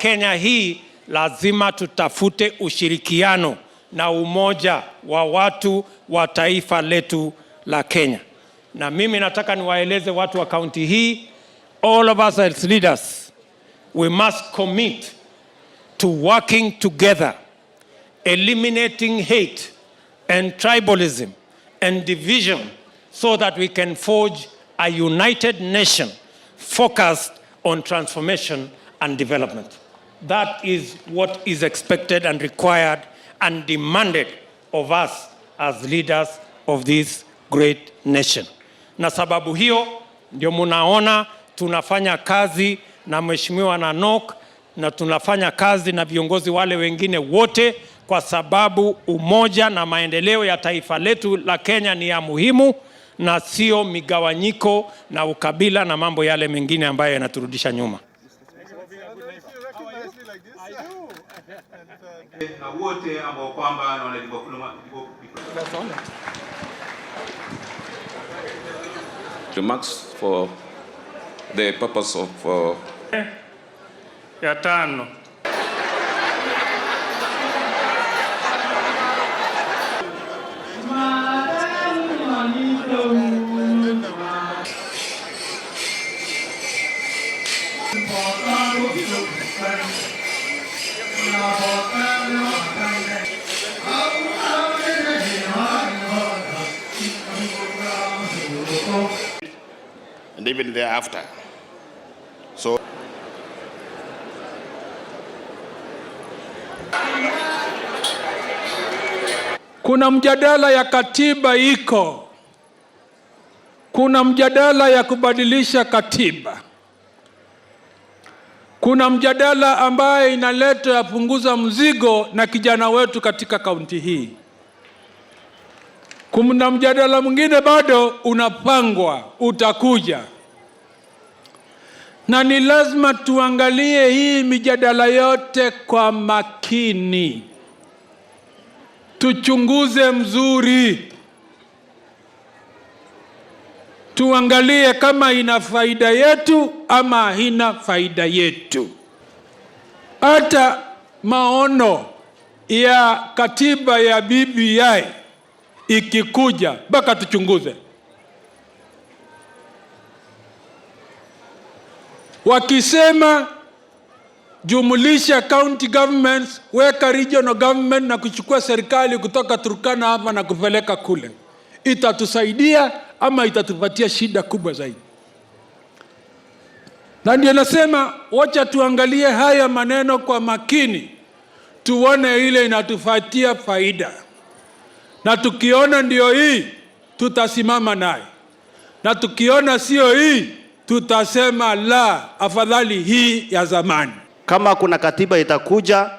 Kenya hii lazima tutafute ushirikiano na umoja wa watu wa taifa letu la Kenya. Na mimi nataka niwaeleze watu wa kaunti hii, all of us as leaders, we must commit to working together, eliminating hate and tribalism and division so that we can forge a united nation focused on transformation and development. That is what is expected and required and demanded of us as leaders of this great nation. Na sababu hiyo ndio munaona tunafanya kazi na Mheshimiwa Nanok na tunafanya kazi na viongozi wale wengine wote, kwa sababu umoja na maendeleo ya taifa letu la Kenya ni ya muhimu na sio migawanyiko na ukabila na mambo yale mengine ambayo yanaturudisha nyuma. Na wote ambao kwamba remarks for the purpose of ya tano. And even thereafter. So kuna mjadala ya katiba iko. Kuna mjadala ya kubadilisha katiba. Kuna mjadala ambaye inaleta ya punguza mzigo na kijana wetu katika kaunti hii. Kuna mjadala mwingine bado unapangwa, utakuja. Na ni lazima tuangalie hii mijadala yote kwa makini. Tuchunguze mzuri. Tuangalie kama ina faida yetu ama haina faida yetu. Hata maono ya katiba ya BBI ikikuja, mpaka tuchunguze. Wakisema jumulisha county governments, weka regional government na kuchukua serikali kutoka Turkana hapa na kupeleka kule, itatusaidia ama itatupatia shida kubwa zaidi? Na ndio nasema wacha tuangalie haya maneno kwa makini, tuone ile inatufatia faida. Na tukiona ndio hii, tutasimama naye. Na tukiona sio hii, tutasema la, afadhali hii ya zamani. kama kuna katiba itakuja,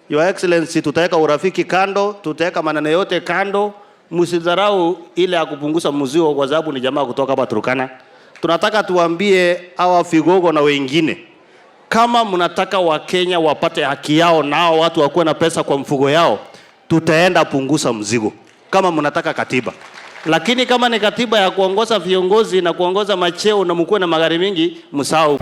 Your Excellency, tutaweka urafiki kando, tutaweka maneno yote kando. Msidharau ile ya kupunguza mzigo kwa sababu ni jamaa kutoka hapa Turkana. Tunataka tuambie hawa vigogo na wengine, kama mnataka Wakenya wapate haki yao na hao watu wakuwe na pesa kwa mfugo yao, tutaenda punguza mzigo kama mnataka katiba. Lakini kama ni katiba ya kuongoza viongozi na kuongoza macheo na mkuwe na magari mingi, msahau.